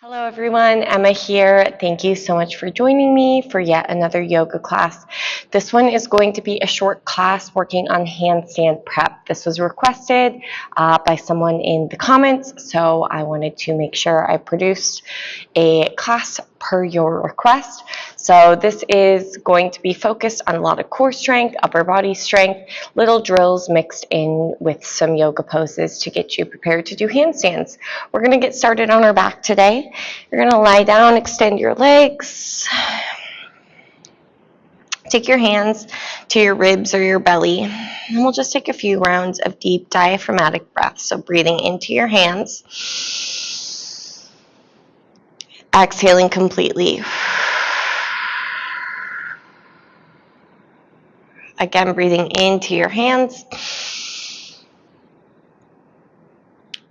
Hello everyone, Emma here. Thank you so much for joining me for yet another yoga class. This one is going to be a short class working on handstand prep. This was requested by someone in the comments, so I wanted to make sure I produced a class per your request. So this is going to be focused on a lot of core strength, upper body strength, little drills mixed in with some yoga poses to get you prepared to do handstands. We're going to get started on our back today. You're going to lie down, extend your legs. Take your hands to your ribs or your belly, and we'll just take a few rounds of deep diaphragmatic breaths. So breathing into your hands, exhaling completely. Again, breathing into your hands,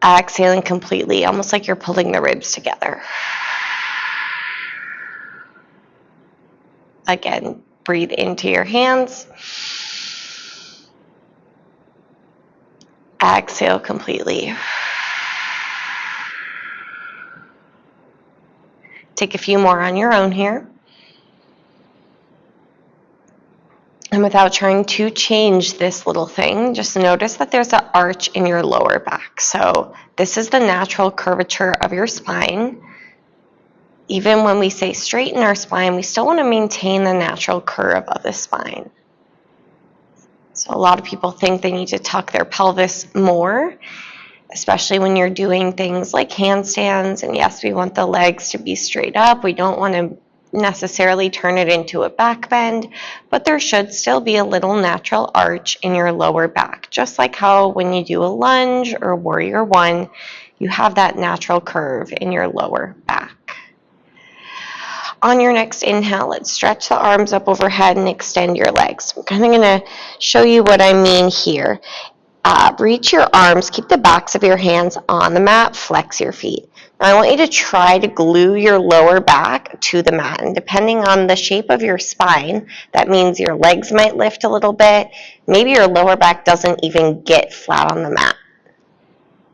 exhaling completely, almost like you're pulling the ribs together. Again, breathe into your hands, exhale completely. Take a few more on your own here. And without trying to change this little thing, just notice that there's an arch in your lower back. So this is the natural curvature of your spine. Even when we say straighten our spine, we still want to maintain the natural curve of the spine. So a lot of people think they need to tuck their pelvis more, especially when you're doing things like handstands. And yes, we want the legs to be straight up. We don't want to necessarily turn it into a back bend, but there should still be a little natural arch in your lower back, just like how when you do a lunge or warrior one, you have that natural curve in your lower back. On your next inhale, let's stretch the arms up overhead and extend your legs. I'm kind of going to show you what I mean here. Reach your arms, keep the backs of your hands on the mat, flex your feet. Now I want you to try to glue your lower back to the mat, and depending on the shape of your spine, that means your legs might lift a little bit. Maybe your lower back doesn't even get flat on the mat.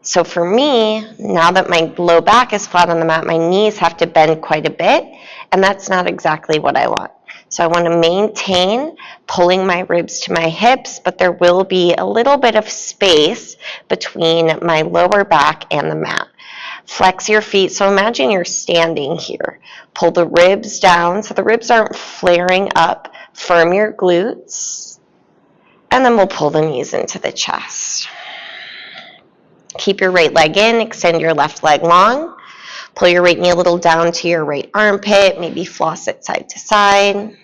So for me, now that my low back is flat on the mat, my knees have to bend quite a bit, and that's not exactly what I want. So I want to maintain pulling my ribs to my hips, but there will be a little bit of space between my lower back and the mat. Flex your feet. So imagine you're standing here. Pull the ribs down so the ribs aren't flaring up. Firm your glutes. And then we'll pull the knees into the chest. Keep your right leg in. Extend your left leg long. Pull your right knee a little down to your right armpit. Maybe floss it side to side.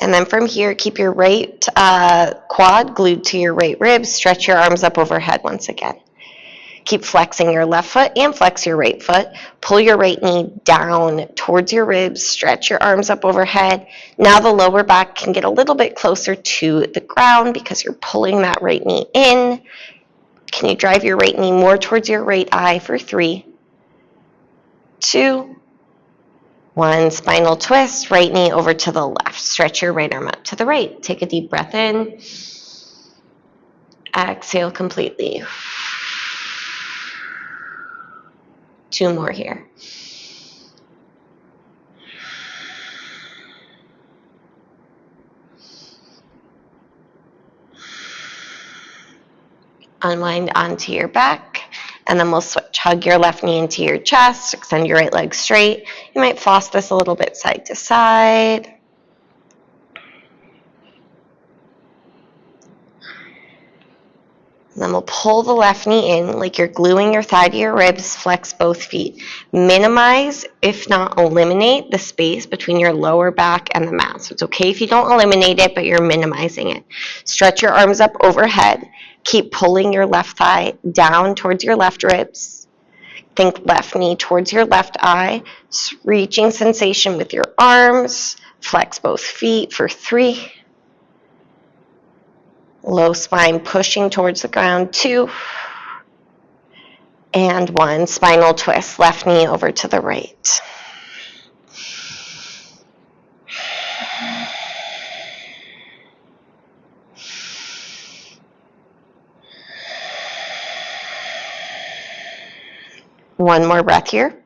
And then from here, keep your right quad glued to your right ribs. Stretch your arms up overhead once again. Keep flexing your left foot and flex your right foot. Pull your right knee down towards your ribs. Stretch your arms up overhead. Now the lower back can get a little bit closer to the ground because you're pulling that right knee in. Can you drive your right knee more towards your right eye for 3, 2, 1, spinal twist, right knee over to the left. Stretch your right arm up to the right. Take a deep breath in. Exhale completely. 2 more here. Unwind onto your back, and then we'll switch. Hug your left knee into your chest. Extend your right leg straight. You might floss this a little bit side to side. And then we'll pull the left knee in like you're gluing your thigh to your ribs. Flex both feet. Minimize, if not eliminate, the space between your lower back and the mat. So it's okay if you don't eliminate it, but you're minimizing it. Stretch your arms up overhead. Keep pulling your left thigh down towards your left ribs. Think left knee towards your left eye. Reaching sensation with your arms. Flex both feet for 3. Low spine pushing towards the ground, 2. And 1. Spinal twist, left knee over to the right. One more breath here.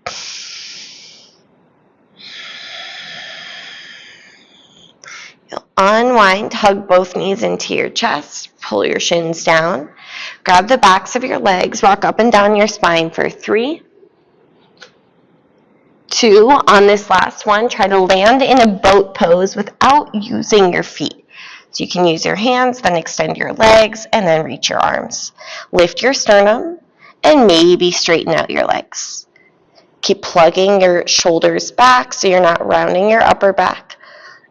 You'll unwind, hug both knees into your chest, pull your shins down, grab the backs of your legs, rock up and down your spine for 3, 2. On this last one, try to land in a boat pose without using your feet. So you can use your hands, then extend your legs, and then reach your arms. Lift your sternum, and maybe straighten out your legs. Keep plugging your shoulders back so you're not rounding your upper back.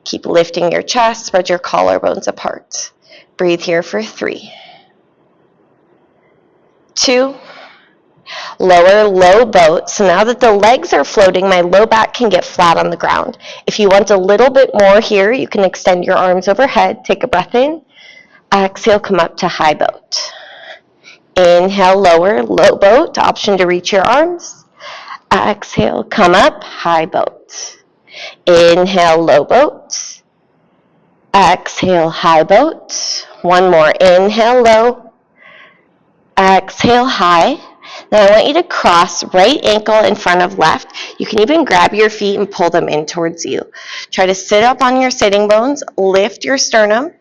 Keep lifting your chest, spread your collarbones apart. Breathe here for 3, 2. Lower low boat. So now that the legs are floating, my low back can get flat on the ground. If you want a little bit more here, you can extend your arms overhead. Take a breath in. Exhale, come up to high boat. Inhale, lower low boat. Option to reach your arms. Exhale, come up, high boat. Inhale, low boat. Exhale, high boat. One more. Inhale, low. Exhale, high. Now I want you to cross right ankle in front of left. You can even grab your feet and pull them in towards you. Try to sit up on your sitting bones. Lift your sternum.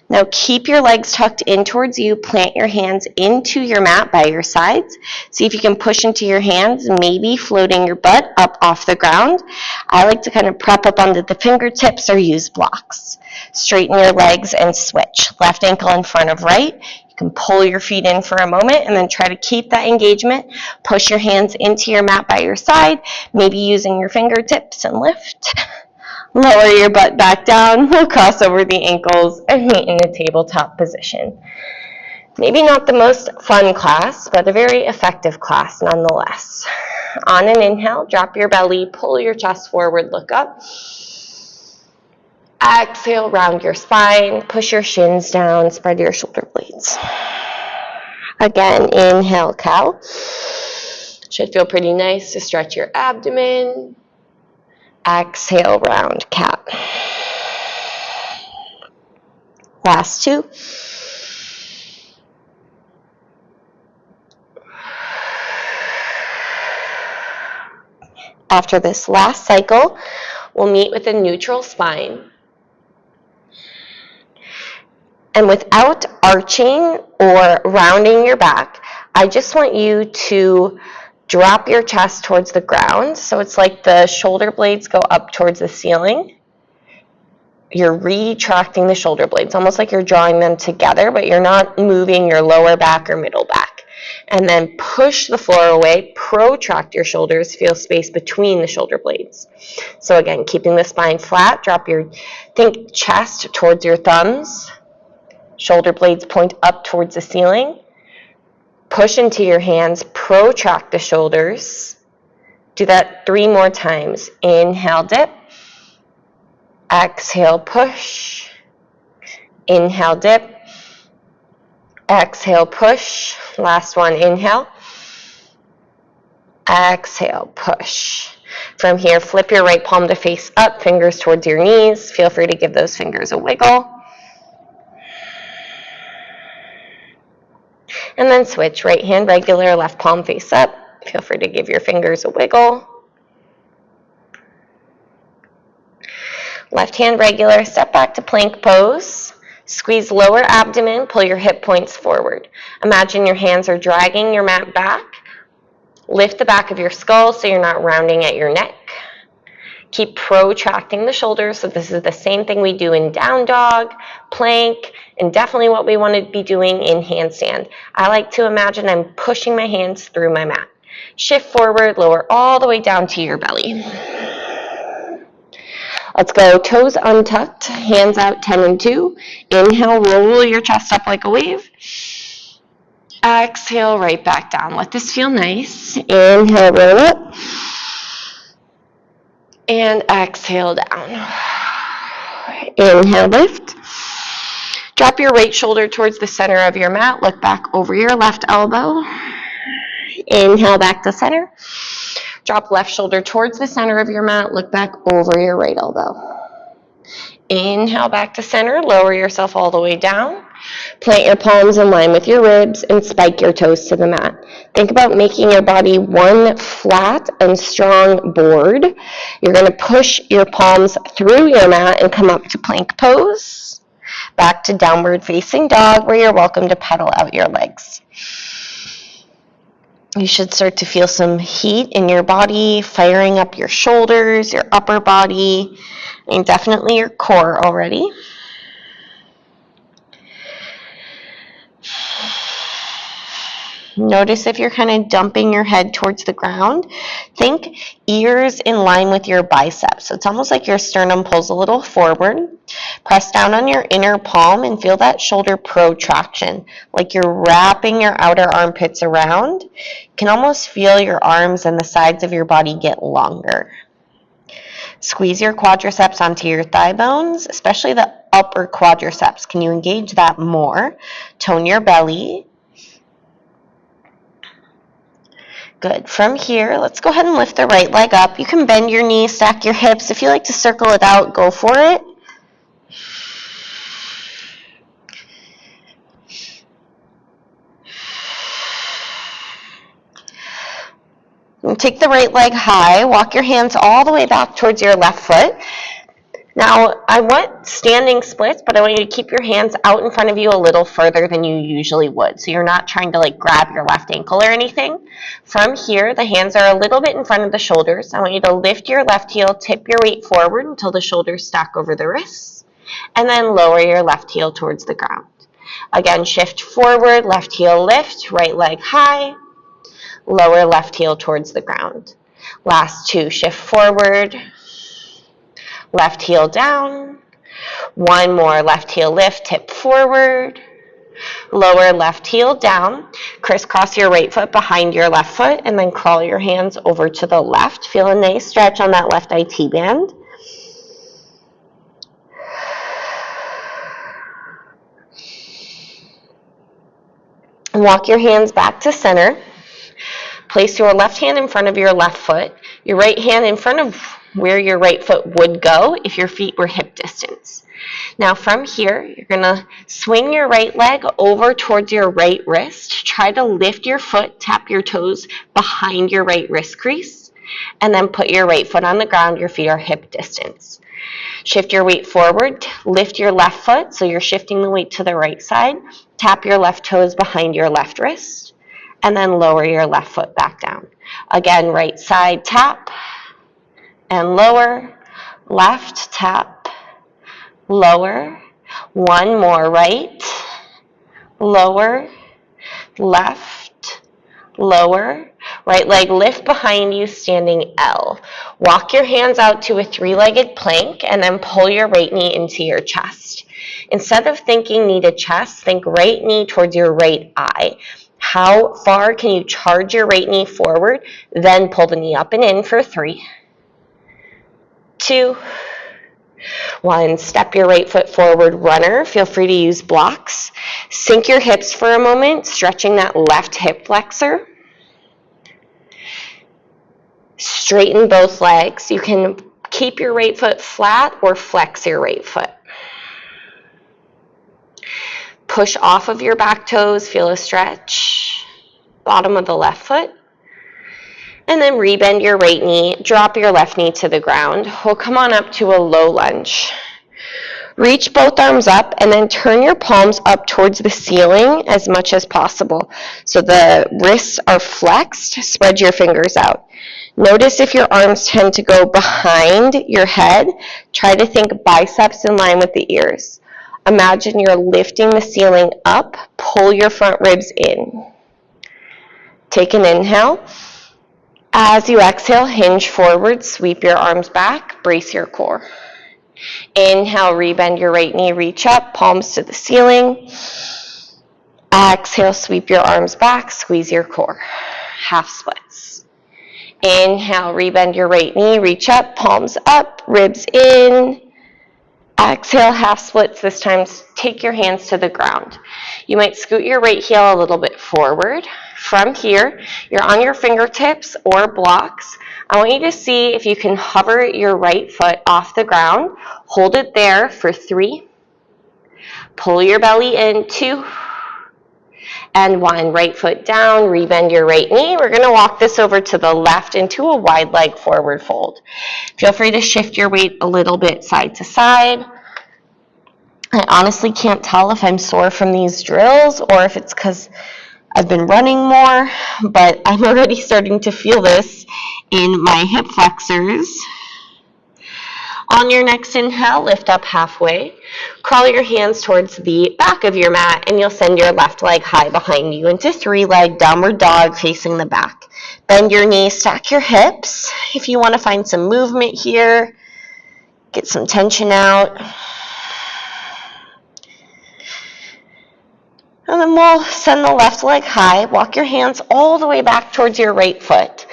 Now keep your legs tucked in towards you. Plant your hands into your mat by your sides. See if you can push into your hands, maybe floating your butt up off the ground. I like to kind of prep up onto the fingertips or use blocks. Straighten your legs and switch. Left ankle in front of right. You can pull your feet in for a moment and then try to keep that engagement. Push your hands into your mat by your side, maybe using your fingertips and lift. Lower your butt back down, we'll cross over the ankles and meet in a tabletop position. Maybe not the most fun class, but a very effective class nonetheless. On an inhale, drop your belly, pull your chest forward, look up. Exhale, round your spine, push your shins down, spread your shoulder blades. Again, inhale, cow. Should feel pretty nice to stretch your abdomen. Exhale, round cat. Last 2. After this last cycle, we'll meet with a neutral spine. And without arching or rounding your back, I just want you to drop your chest towards the ground. So it's like the shoulder blades go up towards the ceiling. You're retracting the shoulder blades, almost like you're drawing them together, but you're not moving your lower back or middle back. And then push the floor away, protract your shoulders, feel space between the shoulder blades. So again, keeping the spine flat, think chest towards your thumbs, shoulder blades point up towards the ceiling. Push into your hands, protract the shoulders. Do that 3 more times. Inhale, dip. Exhale, push. Inhale, dip. Exhale, push. Last one, inhale. Exhale, push. From here, flip your right palm to face up, fingers towards your knees. Feel free to give those fingers a wiggle. And then switch, right hand regular, left palm face up. Feel free to give your fingers a wiggle. Left hand regular, step back to plank pose. Squeeze lower abdomen, pull your hip points forward. Imagine your hands are dragging your mat back. Lift the back of your skull so you're not rounding at your neck. Keep protracting the shoulders. So this is the same thing we do in down dog, plank, and definitely what we want to be doing in handstand. I like to imagine I'm pushing my hands through my mat. Shift forward, lower all the way down to your belly. Let's go toes untucked, hands out 10 and 2. Inhale, roll your chest up like a wave. Exhale, right back down. Let this feel nice. Inhale, roll up. And exhale down. Inhale, lift. Drop your right shoulder towards the center of your mat. Look back over your left elbow. Inhale, back to center. Drop left shoulder towards the center of your mat. Look back over your right elbow. Inhale, back to center. Lower yourself all the way down. Plant your palms in line with your ribs and spike your toes to the mat. Think about making your body one flat and strong board. You're going to push your palms through your mat and come up to plank pose. Back to downward facing dog, where you're welcome to pedal out your legs. You should start to feel some heat in your body, firing up your shoulders, your upper body, and definitely your core already. Notice if you're kind of dumping your head towards the ground. Think ears in line with your biceps. So it's almost like your sternum pulls a little forward. Press down on your inner palm and feel that shoulder protraction, like you're wrapping your outer armpits around. You can almost feel your arms and the sides of your body get longer. Squeeze your quadriceps onto your thigh bones, especially the upper quadriceps. Can you engage that more? Tone your belly. Good. From here, let's go ahead and lift the right leg up. You can bend your knees, stack your hips. If you like to circle it out, go for it. And take the right leg high. Walk your hands all the way back towards your left foot. Now, I want standing splits, but I want you to keep your hands out in front of you a little further than you usually would. So you're not trying to like grab your left ankle or anything. From here, the hands are a little bit in front of the shoulders. I want you to lift your left heel, tip your weight forward until the shoulders stack over the wrists, and then lower your left heel towards the ground. Again, shift forward, left heel lift, right leg high, lower left heel towards the ground. Last two, shift forward, left heel down, one more, left heel lift, tip forward, lower left heel down, crisscross your right foot behind your left foot, and then crawl your hands over to the left. Feel a nice stretch on that left IT band. Walk your hands back to center. Place your left hand in front of your left foot, your right hand in front of where your right foot would go if your feet were hip distance. Now from here, you're going to swing your right leg over towards your right wrist. Try to lift your foot, tap your toes behind your right wrist crease, and then put your right foot on the ground. Your feet are hip distance. Shift your weight forward, lift your left foot, so you're shifting the weight to the right side. Tap your left toes behind your left wrist, and then lower your left foot back down. Again, right side tap, and lower, left tap, lower, one more, right, lower, left, lower, right leg lift behind you, standing L. Walk your hands out to a three-legged plank and then pull your right knee into your chest. Instead of thinking knee to chest, think right knee towards your right eye. How far can you charge your right knee forward, then pull the knee up and in for 3, 2, 1. Step your right foot forward, runner. Feel free to use blocks. Sink your hips for a moment, stretching that left hip flexor. Straighten both legs. You can keep your right foot flat or flex your right foot. Push off of your back toes, feel a stretch. Bottom of the left foot. And then rebend your right knee, drop your left knee to the ground. We'll come on up to a low lunge. Reach both arms up and then turn your palms up towards the ceiling as much as possible. So the wrists are flexed, spread your fingers out. Notice if your arms tend to go behind your head, try to think biceps in line with the ears. Imagine you're lifting the ceiling up, pull your front ribs in. Take an inhale. As you exhale, hinge forward, sweep your arms back, brace your core. Inhale, rebend your right knee, reach up, palms to the ceiling. Exhale, sweep your arms back, squeeze your core. Half splits. Inhale, rebend your right knee, reach up, palms up, ribs in. Exhale, half splits. This time, take your hands to the ground. You might scoot your right heel a little bit forward. From here, you're on your fingertips or blocks. I want you to see if you can hover your right foot off the ground. Hold it there for 3. Pull your belly in, 2, and 1. Right foot down, rebend your right knee. We're going to walk this over to the left into a wide leg forward fold. Feel free to shift your weight a little bit side to side. I honestly can't tell if I'm sore from these drills or if it's because I've been running more, but I'm already starting to feel this in my hip flexors. On your next inhale, lift up halfway. Crawl your hands towards the back of your mat, and you'll send your left leg high behind you into 3-leg downward dog facing the back. Bend your knees, stack your hips. If you want to find some movement here, get some tension out. And then we'll send the left leg high. Walk your hands all the way back towards your right foot.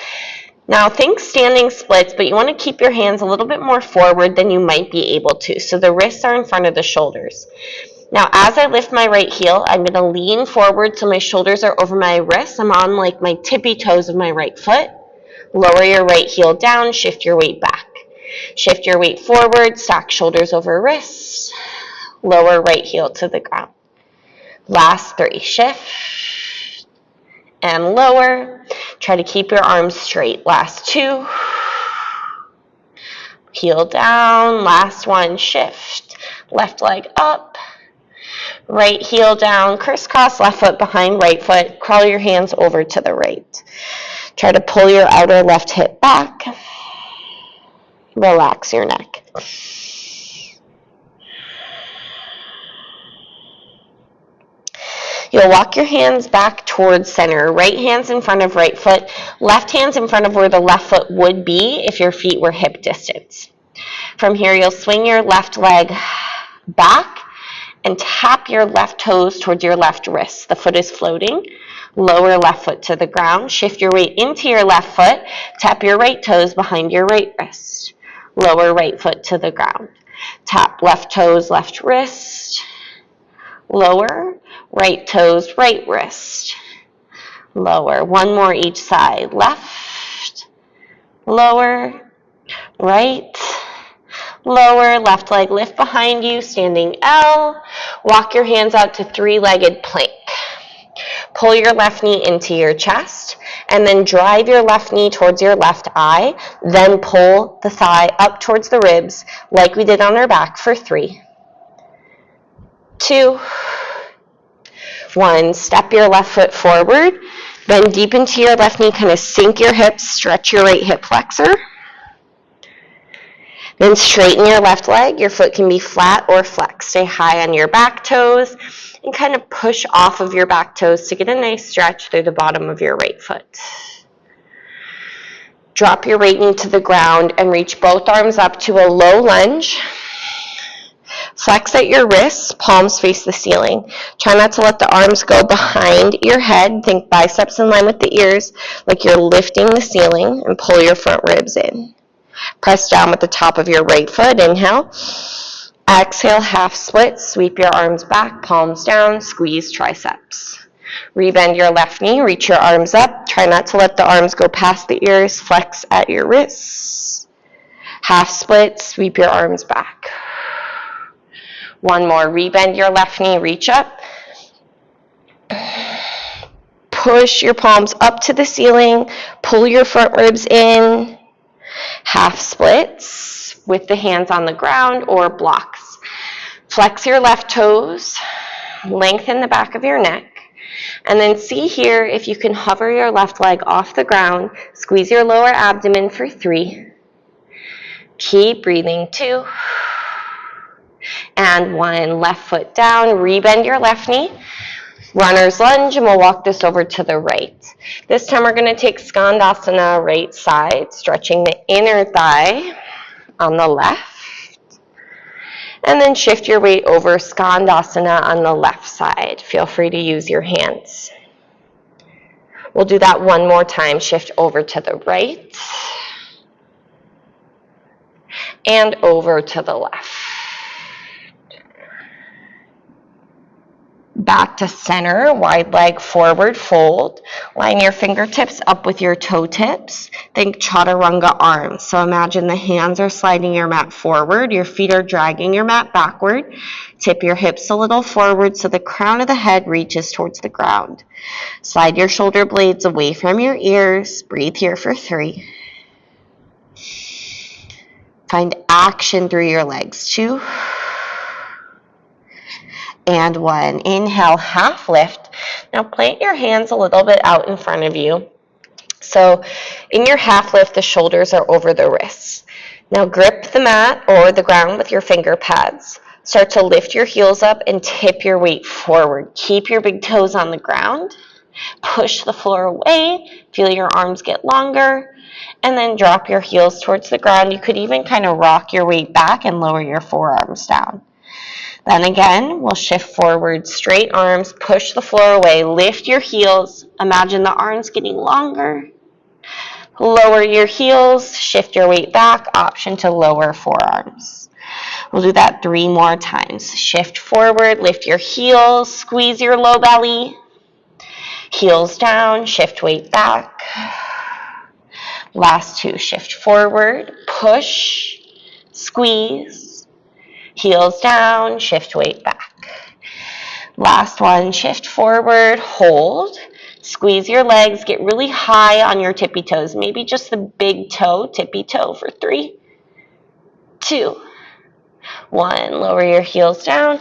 Now think standing splits, but you want to keep your hands a little bit more forward than you might be able to. So the wrists are in front of the shoulders. Now as I lift my right heel, I'm going to lean forward so my shoulders are over my wrists. I'm on like my tippy toes of my right foot. Lower your right heel down, shift your weight back. Shift your weight forward, stack shoulders over wrists. Lower right heel to the ground. Last 3, shift and lower. Try to keep your arms straight. Last 2. Heel down. Last 1, shift. Left leg up. Right heel down. Crisscross left foot behind right foot. Crawl your hands over to the right. Try to pull your outer left hip back. Relax your neck. You'll walk your hands back towards center. Right hand's in front of right foot. Left hand's in front of where the left foot would be if your feet were hip distance. From here, you'll swing your left leg back and tap your left toes towards your left wrist. The foot is floating. Lower left foot to the ground. Shift your weight into your left foot. Tap your right toes behind your right wrist. Lower right foot to the ground. Tap left toes, left wrist. Lower, right toes, right wrist. Lower. 1 more each side. Left, lower, right, lower. Left leg lift behind you, standing L. Walk your hands out to 3-legged plank. Pull your left knee into your chest, and then drive your left knee towards your left eye. Then pull the thigh up towards the ribs like we did on our back for 3, 2, 1. Step your left foot forward. Bend deep into your left knee. Kind of sink your hips. Stretch your right hip flexor. Then straighten your left leg. Your foot can be flat or flexed. Stay high on your back toes. And kind of push off of your back toes to get a nice stretch through the bottom of your right foot. Drop your right knee to the ground and reach both arms up to a low lunge. Flex at your wrists, palms face the ceiling. Try not to let the arms go behind your head. Think biceps in line with the ears, like you're lifting the ceiling, and pull your front ribs in. Press down with the top of your right foot. Inhale. Exhale, half split. Sweep your arms back, palms down, squeeze triceps. Rebend your left knee, reach your arms up. Try not to let the arms go past the ears. Flex at your wrists. Half split, sweep your arms back. 1 more. Rebend your left knee, reach up. Push your palms up to the ceiling. Pull your front ribs in. Half splits with the hands on the ground or blocks. Flex your left toes. Lengthen the back of your neck. And then see here if you can hover your left leg off the ground. Squeeze your lower abdomen for 3. Keep breathing. 2. And 1. Left foot down. Rebend your left knee. Runner's lunge, and we'll walk this over to the right. This time we're going to take Skandasana right side, stretching the inner thigh on the left. And then shift your weight over Skandasana on the left side. Feel free to use your hands. We'll do that 1 more time. Shift over to the right. And over to the left. Back to center, wide leg forward fold. Line your fingertips up with your toe tips. Think chaturanga arms. So imagine the hands are sliding your mat forward, your feet are dragging your mat backward. Tip your hips a little forward so the crown of the head reaches towards the ground. Slide your shoulder blades away from your ears. Breathe here for 3. Find action through your legs. 2. And 1. Inhale, half lift. Now plant your hands a little bit out in front of you. So in your half lift, the shoulders are over the wrists. Now grip the mat or the ground with your finger pads. Start to lift your heels up and tip your weight forward. Keep your big toes on the ground. Push the floor away. Feel your arms get longer. And then drop your heels towards the ground. You could even kind of rock your weight back and lower your forearms down. Then again, we'll shift forward, straight arms, push the floor away, lift your heels, imagine the arms getting longer. Lower your heels, shift your weight back, option to lower forearms. We'll do that 3 more times. Shift forward, lift your heels, squeeze your low belly. Heels down, shift weight back. Last 2, shift forward, push, squeeze. Heels down, shift weight back. Last one, shift forward, hold. Squeeze your legs, get really high on your tippy toes. Maybe just the big toe, tippy toe for 3, 2, 1. Lower your heels down.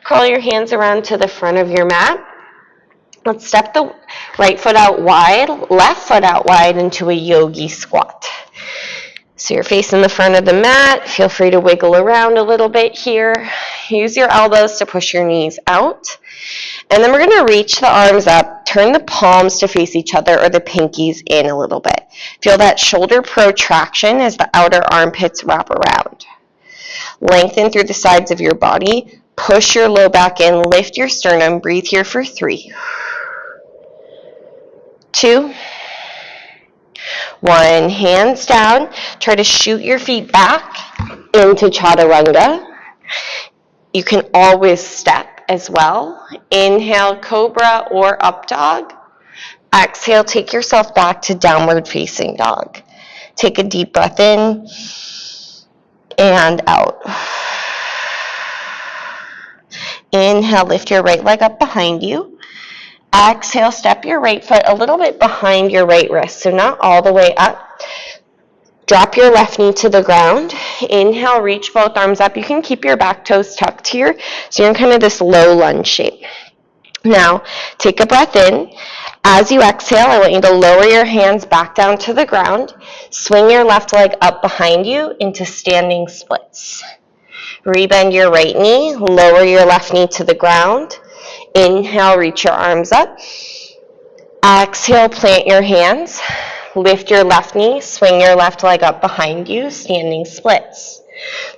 Curl your hands around to the front of your mat. Let's step the right foot out wide, left foot out wide into a yogi squat. So you're facing the front of the mat. Feel free to wiggle around a little bit here. Use your elbows to push your knees out. And then we're going to reach the arms up, turn the palms to face each other or the pinkies in a little bit. Feel that shoulder protraction as the outer armpits wrap around. Lengthen through the sides of your body. Push your low back in, lift your sternum. Breathe here for 3, 2, 1. Hands down. Try to shoot your feet back into chaturanga. You can always step as well. Inhale, cobra or up dog. Exhale, take yourself back to downward facing dog. Take a deep breath in and out. Inhale, lift your right leg up behind you. Exhale, step your right foot a little bit behind your right wrist, so not all the way up. Drop your left knee to the ground. Inhale, reach both arms up. You can keep your back toes tucked here, so you're in kind of this low lunge shape. Now, take a breath in. As you exhale, I want you to lower your hands back down to the ground. Swing your left leg up behind you into standing splits. Rebend your right knee, lower your left knee to the ground. Inhale, reach your arms up. Exhale, plant your hands. Lift your left knee, swing your left leg up behind you, standing splits.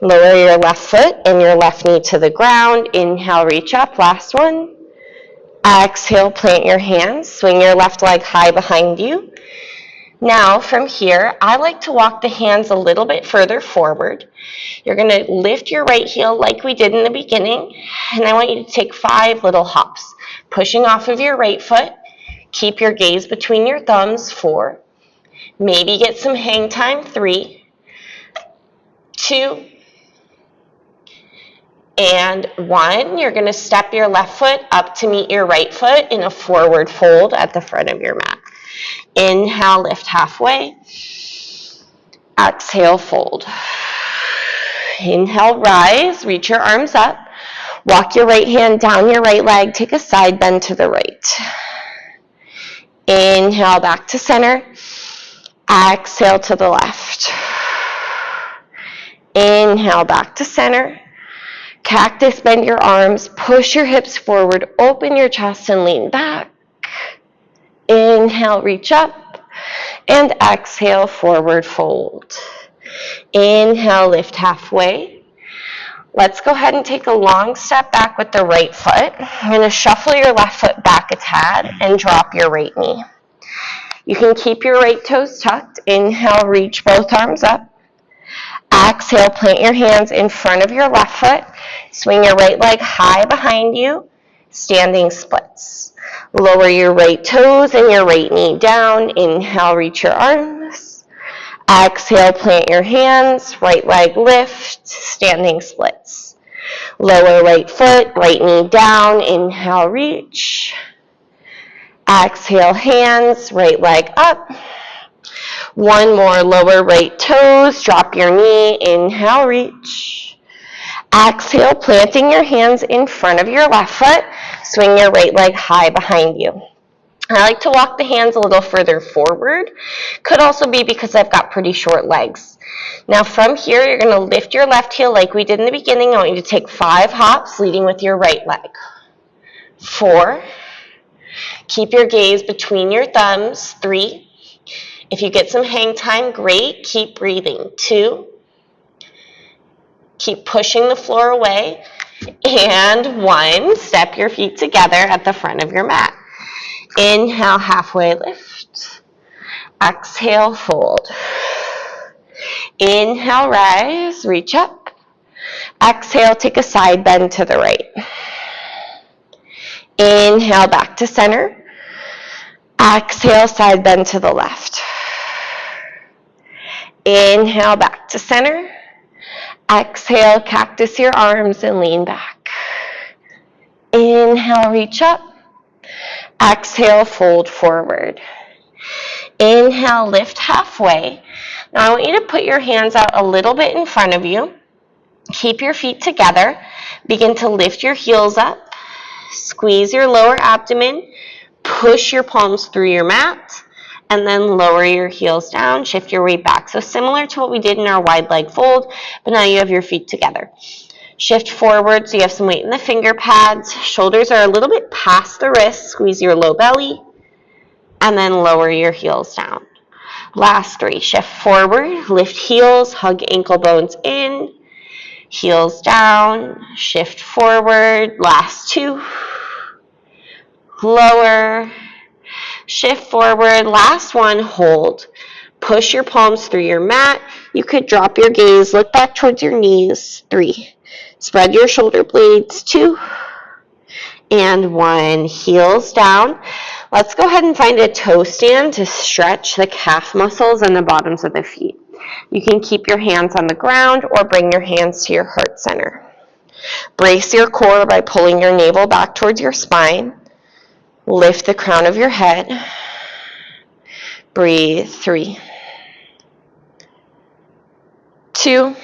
Lower your left foot and your left knee to the ground. Inhale, reach up. Last one. Exhale, plant your hands, swing your left leg high behind you. Now, from here, I like to walk the hands a little bit further forward. You're going to lift your right heel like we did in the beginning, and I want you to take 5 little hops, pushing off of your right foot. Keep your gaze between your thumbs, 4. Maybe get some hang time, 3, 2, and 1. You're going to step your left foot up to meet your right foot in a forward fold at the front of your mat. Inhale, lift halfway. Exhale, fold. Inhale, rise, reach your arms up. Walk your right hand down your right leg. Take a side bend to the right. Inhale, back to center. Exhale to the left. Inhale, back to center. Cactus, bend your arms. Push your hips forward. Open your chest and lean back. Inhale, reach up. And exhale, forward fold. Inhale, lift halfway. Let's go ahead and take a long step back with the right foot. You're going to shuffle your left foot back a tad and drop your right knee. You can keep your right toes tucked. Inhale, reach both arms up. Exhale, plant your hands in front of your left foot. Swing your right leg high behind you. standing splits. Lower your right toes and your right knee down. Inhale, reach your arms. Exhale, plant your hands, right leg lift, standing splits. Lower right foot, right knee down. Inhale, reach. Exhale, hands, right leg up. One more, lower right toes, drop your knee, inhale, reach. Exhale, planting your hands in front of your left foot, swing your right leg high behind you. I like to walk the hands a little further forward. Could also be because I've got pretty short legs. Now from here, you're going to lift your left heel like we did in the beginning. I want you to take 5 hops, leading with your right leg. 4. Keep your gaze between your thumbs. 3. If you get some hang time, great. Keep breathing. 2. Keep pushing the floor away. And 1. Step your feet together at the front of your mat. Inhale, halfway lift. Exhale, fold. Inhale, rise, reach up. Exhale, take a side bend to the right. Inhale, back to center. Exhale, side bend to the left. Inhale, back to center. Exhale, cactus your arms and lean back. Inhale, reach up. Exhale, fold forward. Inhale, lift halfway. Now I want you to put your hands out a little bit in front of you. Keep your feet together. Begin to lift your heels up. Squeeze your lower abdomen. Push your palms through your mat. And then lower your heels down. Shift your weight back. So similar to what we did in our wide leg fold, but now you have your feet together. Shift forward so you have some weight in the finger pads. Shoulders are a little bit past the wrists. Squeeze your low belly. And then lower your heels down. Last 3. Shift forward. Lift heels. Hug ankle bones in. Heels down. Shift forward. Last 2. Lower. Shift forward. Last 1. Hold. Push your palms through your mat. You could drop your gaze. Look back towards your knees. 3. Spread your shoulder blades. 2. And 1. Heels down. Let's go ahead and find a toe stand to stretch the calf muscles and the bottoms of the feet. You can keep your hands on the ground or bring your hands to your heart center. Brace your core by pulling your navel back towards your spine. Lift the crown of your head. Breathe. 3. 2.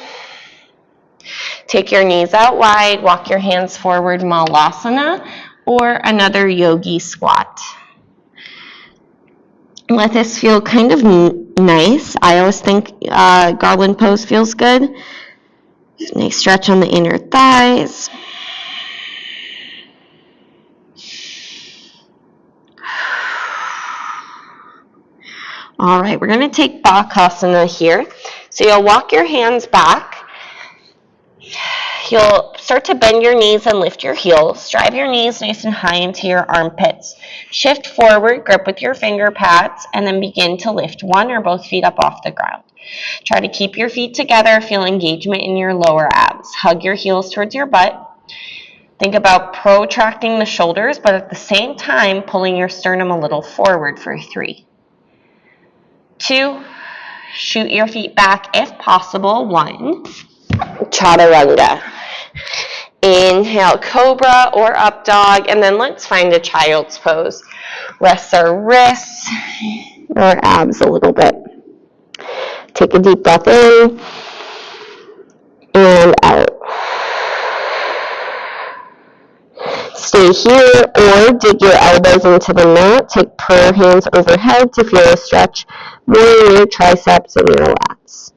Take your knees out wide. Walk your hands forward, Malasana, or another yogi squat. Let this feel kind of nice. I always think garland pose feels good. Nice stretch on the inner thighs. All right, we're going to take Bakasana here. So you'll walk your hands back. You'll start to bend your knees and lift your heels. Drive your knees nice and high into your armpits. Shift forward, grip with your finger pads, and then begin to lift one or both feet up off the ground. Try to keep your feet together. Feel engagement in your lower abs. Hug your heels towards your butt. Think about protracting the shoulders, but at the same time, pulling your sternum a little forward for 3. 2. Shoot your feet back if possible. 1. Chaturanga. Inhale, cobra or up dog, and then let's find a child's pose. Rest our wrists, our abs a little bit. Take a deep breath in and out. Stay here or dig your elbows into the mat. Take prayer hands overhead to feel a stretch more in your triceps and your lats.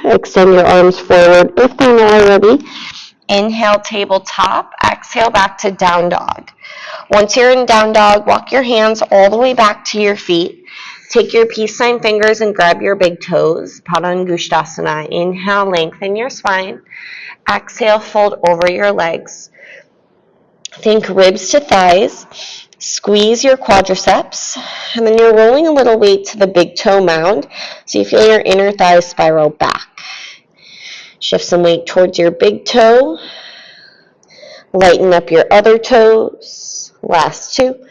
Extend your arms forward if they're not already. Inhale, tabletop. Exhale, back to down dog. Once you're in down dog, walk your hands all the way back to your feet. Take your peace sign fingers and grab your big toes. Padangusthasana. Inhale, lengthen your spine. Exhale, fold over your legs. Think ribs to thighs. Squeeze your quadriceps. And then you're rolling a little weight to the big toe mound. So you feel your inner thighs spiral back. Shift some weight towards your big toe. Lighten up your other toes. Last 2.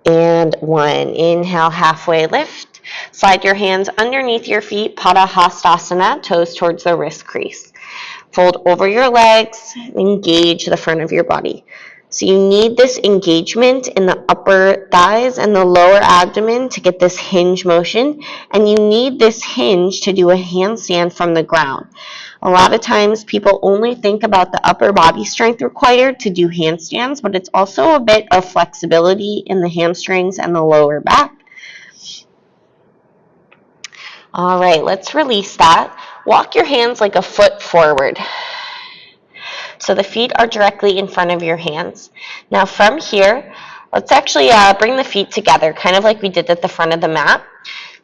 And 1. Inhale, halfway lift. Slide your hands underneath your feet, Padahastasana, toes towards the wrist crease. Fold over your legs, engage the front of your body. So you need this engagement in the upper thighs and the lower abdomen to get this hinge motion, and you need this hinge to do a handstand from the ground. A lot of times people only think about the upper body strength required to do handstands, but it's also a bit of flexibility in the hamstrings and the lower back. All right, let's release that. Walk your hands like a foot forward. So the feet are directly in front of your hands. Now from here, let's actually bring the feet together, kind of like we did at the front of the mat.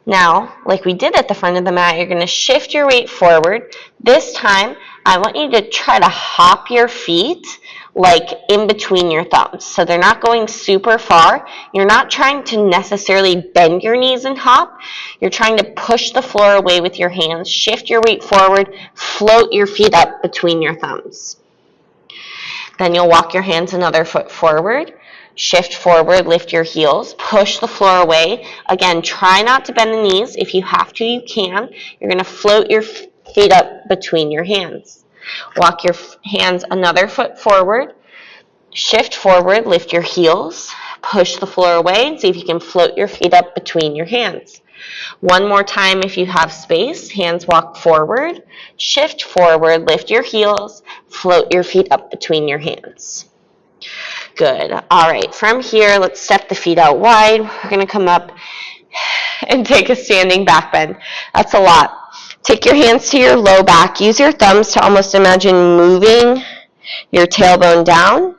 Now, like we did at the front of the mat, you're going to shift your weight forward. This time, I want you to try to hop your feet like in between your thumbs. So they're not going super far. You're not trying to necessarily bend your knees and hop. You're trying to push the floor away with your hands. Shift your weight forward. Float your feet up between your thumbs. Then you'll walk your hands another foot forward. Shift forward, lift your heels, push the floor away. Again, try not to bend the knees. If you have to, you can. You're going to float your feet up between your hands. Walk your hands another foot forward. Shift forward, lift your heels, push the floor away, and see if you can float your feet up between your hands. One more time if you have space. Hands walk forward, shift forward, lift your heels, float your feet up between your hands. Good. All right, from here, let's step the feet out wide. We're going to come up and take a standing back bend. That's a lot. Take your hands to your low back. Use your thumbs to almost imagine moving your tailbone down.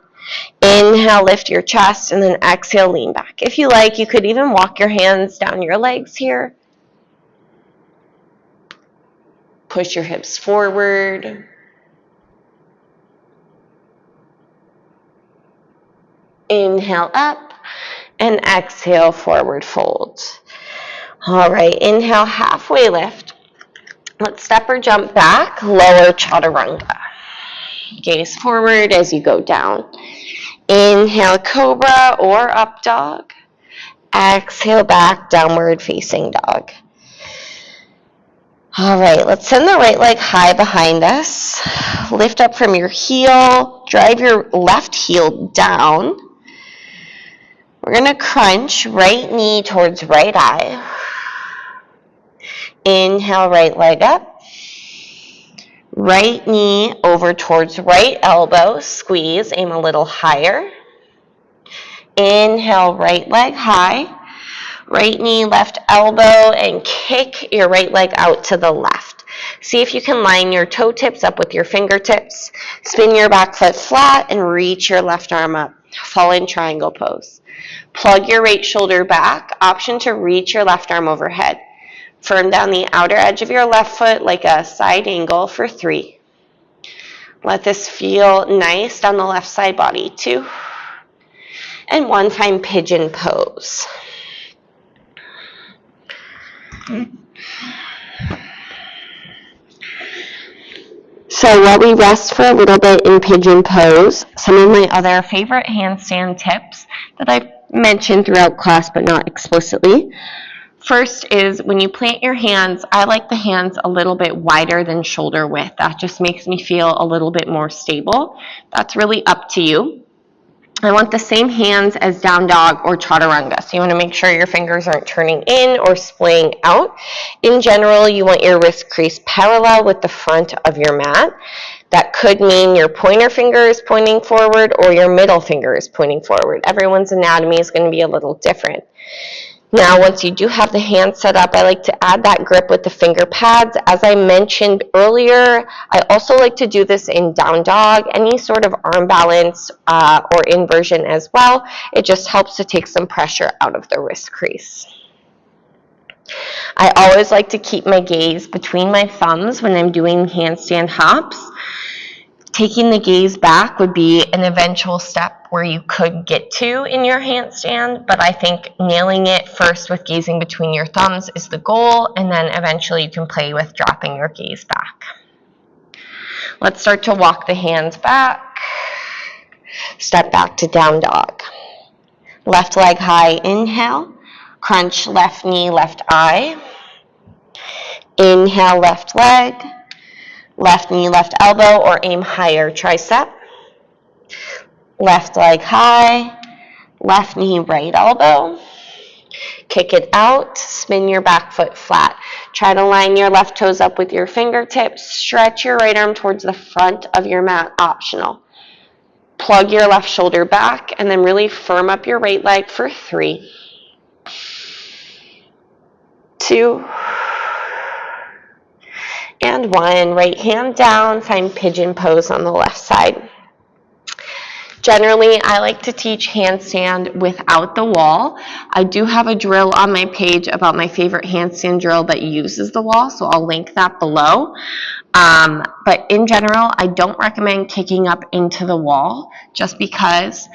Inhale, lift your chest, and then exhale, lean back. If you like, you could even walk your hands down your legs here. Push your hips forward. Inhale up, and exhale, forward fold. All right, inhale, halfway lift. Let's step or jump back, lower chaturanga. Gaze forward as you go down. Inhale, cobra or up dog. Exhale, back, downward facing dog. All right, let's send the right leg high behind us. Lift up from your heel. Drive your left heel down. We're going to crunch right knee towards right eye. Inhale, right leg up. Right knee over towards right elbow. Squeeze, aim a little higher. Inhale, right leg high. Right knee, left elbow, and kick your right leg out to the left. See if you can line your toe tips up with your fingertips. Spin your back foot flat and reach your left arm up. Fall in triangle pose. Plug your right shoulder back. Option to reach your left arm overhead. Firm down the outer edge of your left foot like a side angle for 3. Let this feel nice down the left side body. 2. And 1, find pigeon pose. So while we rest for a little bit in pigeon pose, some of my other favorite handstand tips that I've mentioned throughout class but not explicitly. First is when you plant your hands, I like the hands a little bit wider than shoulder width. That just makes me feel a little bit more stable. That's really up to you. I want the same hands as down dog or chaturanga. So you want to make sure your fingers aren't turning in or splaying out. In general, you want your wrist crease parallel with the front of your mat. That could mean your pointer finger is pointing forward or your middle finger is pointing forward. Everyone's anatomy is going to be a little different. Now, once you do have the hand set up, I like to add that grip with the finger pads. As I mentioned earlier, I also like to do this in down dog, any sort of arm balance or inversion as well. It just helps to take some pressure out of the wrist crease. I always like to keep my gaze between my thumbs when I'm doing handstand hops. Taking the gaze back would be an eventual step where you could get to in your handstand, but I think nailing it first with gazing between your thumbs is the goal, and then eventually you can play with dropping your gaze back. Let's start to walk the hands back. Step back to down dog. Left leg high, inhale. Crunch left knee, left eye. Inhale, left leg. Left knee, left elbow, or aim higher tricep. Left leg high, left knee, right elbow. Kick it out, spin your back foot flat. Try to line your left toes up with your fingertips. Stretch your right arm towards the front of your mat, optional. Plug your left shoulder back, and then really firm up your right leg for 3, 2, and 1. Right hand down, find pigeon pose on the left side. Generally, I like to teach handstand without the wall. I do have a drill on my page about my favorite handstand drill that uses the wall, so I'll link that below. But in general, I don't recommend kicking up into the wall just because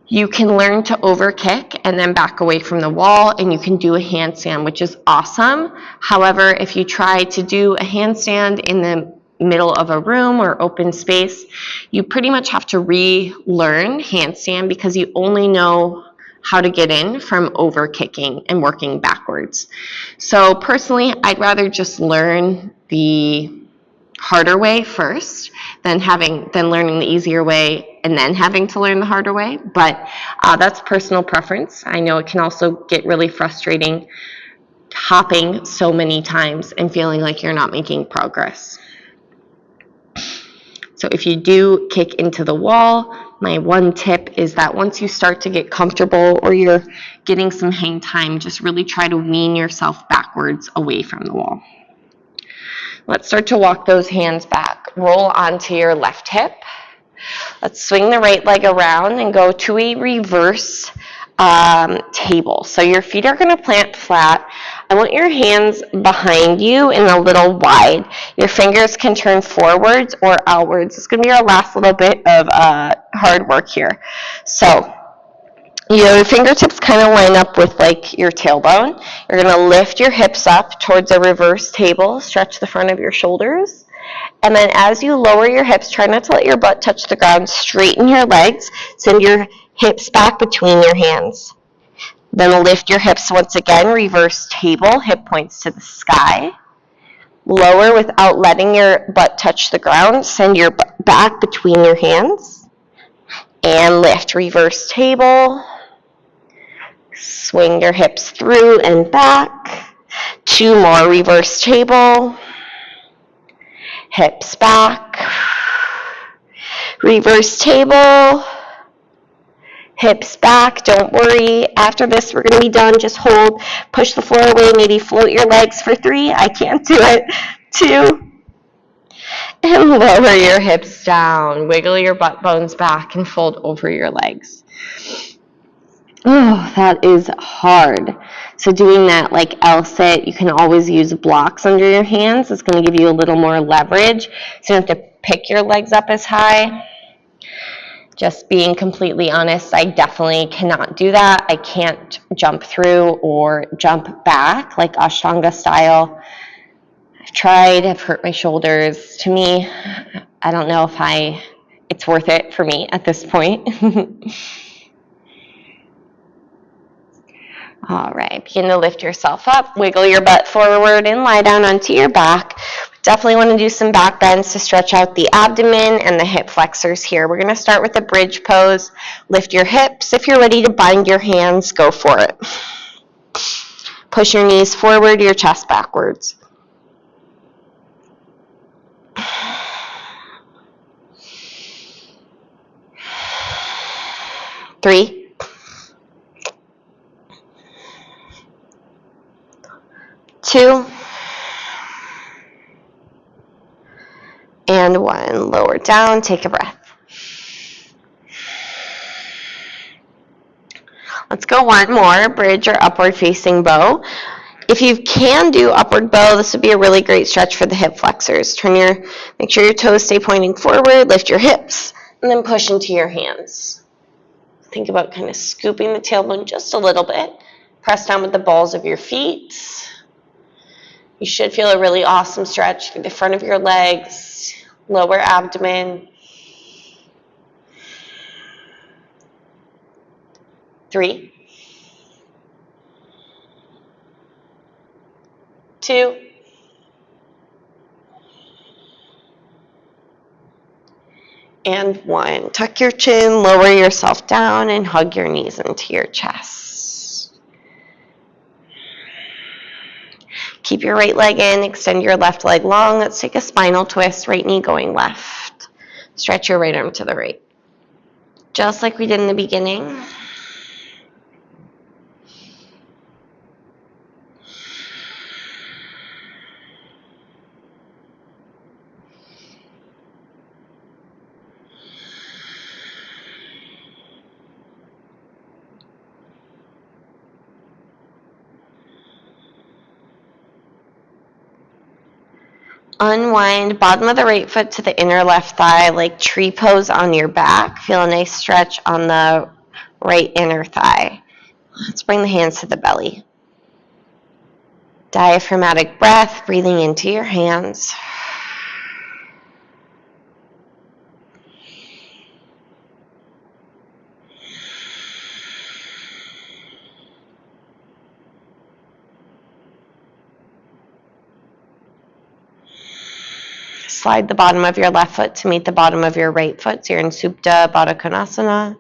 you can learn to overkick and then back away from the wall, and you can do a handstand, which is awesome. However, if you try to do a handstand in the middle of a room or open space, you pretty much have to relearn handstand because you only know how to get in from over kicking and working backwards. So personally, I'd rather just learn the harder way first than learning the easier way and then having to learn the harder way. But that's personal preference. I know it can also get really frustrating hopping so many times and feeling like you're not making progress. So if you do kick into the wall, my one tip is that once you start to get comfortable or you're getting some hang time, just really try to wean yourself backwards away from the wall. Let's start to walk those hands back. Roll onto your left hip. Let's swing the right leg around and go to a reverse table. So your feet are going to plant flat. I want your hands behind you and a little wide. Your fingers can turn forwards or outwards. It's going to be our last little bit of hard work here. So your fingertips kind of line up with like your tailbone. You're going to lift your hips up towards a reverse table. Stretch the front of your shoulders. And then as you lower your hips, try not to let your butt touch the ground. Straighten your legs. Send your hips back between your hands. Then lift your hips once again, reverse table, hip points to the sky. Lower without letting your butt touch the ground. Send your butt back between your hands. And lift, reverse table. Swing your hips through and back. 2 more, reverse table. Hips back. Reverse table. Hips back, don't worry. After this, we're going to be done. Just hold, push the floor away, maybe float your legs for 3. I can't do it. 2. And lower your hips down. Wiggle your butt bones back and fold over your legs. Oh, that is hard. So doing that like L-sit, you can always use blocks under your hands. It's going to give you a little more leverage. So you don't have to pick your legs up as high. Just being completely honest, I definitely cannot do that. I can't jump through or jump back like Ashtanga style. I've tried, I've hurt my shoulders. To me, I don't know if it's worth it for me at this point. All right, begin to lift yourself up, wiggle your butt forward and lie down onto your back. Definitely want to do some back bends to stretch out the abdomen and the hip flexors here. We're going to start with a bridge pose. Lift your hips. If you're ready to bind your hands, go for it. Push your knees forward, your chest backwards. 3, 2, and 1. Lower down, take a breath. Let's go one more, bridge or upward facing bow. If you can do upward bow, this would be a really great stretch for the hip flexors. Make sure your toes stay pointing forward, lift your hips, and then push into your hands. Think about kind of scooping the tailbone just a little bit. Press down with the balls of your feet. You should feel a really awesome stretch through the front of your legs, lower abdomen. 3, 2, and 1. Tuck your chin, lower yourself down, and hug your knees into your chest. Keep your right leg in, extend your left leg long. Let's take a spinal twist, right knee going left. Stretch your right arm to the right. Just like we did in the beginning. Unwind bottom of the right foot to the inner left thigh, like tree pose on your back. Feel a nice stretch on the right inner thigh. Let's bring the hands to the belly. Diaphragmatic breath, breathing into your hands. Slide the bottom of your left foot to meet the bottom of your right foot. So you're in Supta Baddha Konasana.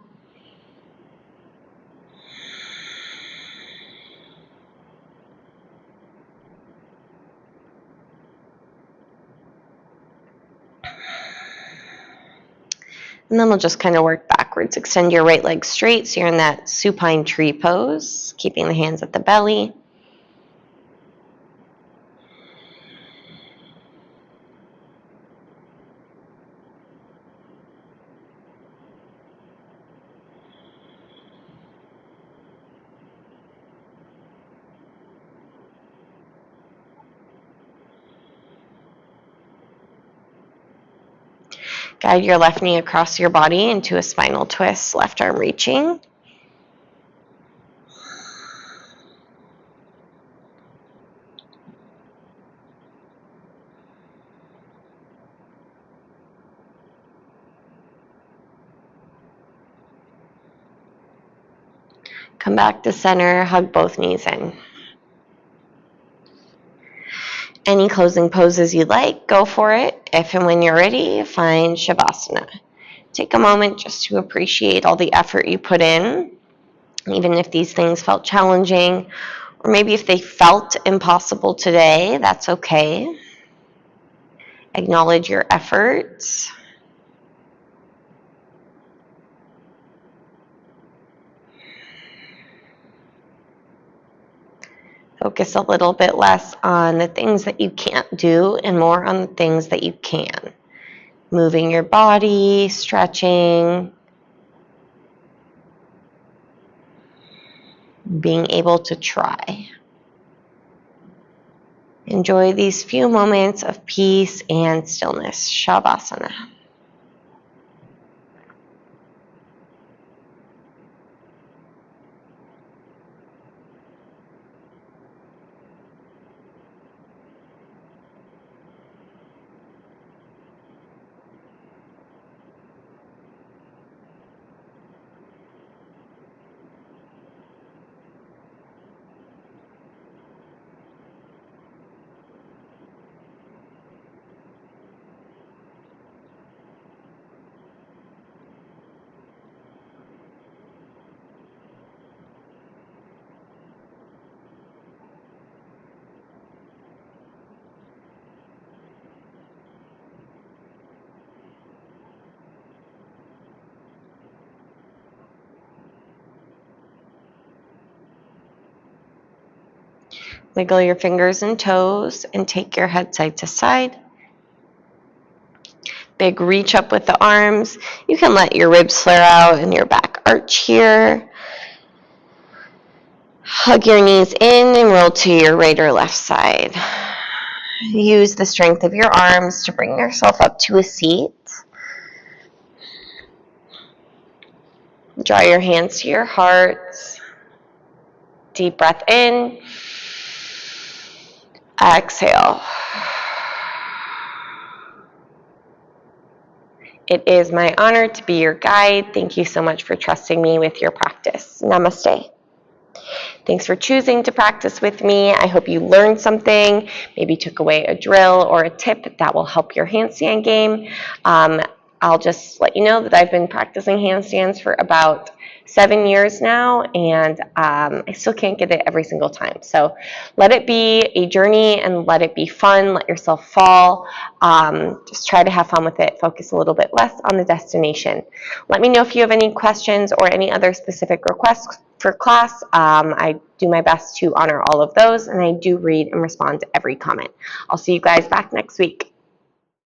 And then we'll just kind of work backwards. Extend your right leg straight so you're in that supine tree pose, keeping the hands at the belly. Guide your left knee across your body into a spinal twist, left arm reaching. Come back to center, hug both knees in. Any closing poses you like, go for it. If and when you're ready, find Savasana. Take a moment just to appreciate all the effort you put in, even if these things felt challenging, or maybe if they felt impossible today, that's okay. Acknowledge your efforts. Focus a little bit less on the things that you can't do and more on the things that you can. Moving your body, stretching, being able to try. Enjoy these few moments of peace and stillness. Savasana. Wiggle your fingers and toes and take your head side to side. Big reach up with the arms. You can let your ribs flare out and your back arch here. Hug your knees in and roll to your right or left side. Use the strength of your arms to bring yourself up to a seat. Draw your hands to your heart. Deep breath in. Exhale. It is my honor to be your guide. Thank you so much for trusting me with your practice. Namaste. Thanks for choosing to practice with me. I hope you learned something, maybe took away a drill or a tip that will help your handstand game. I'll just let you know that I've been practicing handstands for about 7 years now, and I still can't get it every single time. So let it be a journey and let it be fun. Let yourself fall. Just try to have fun with it. Focus a little bit less on the destination. Let me know if you have any questions or any other specific requests for class. I do my best to honor all of those, and I do read and respond to every comment. I'll see you guys back next week.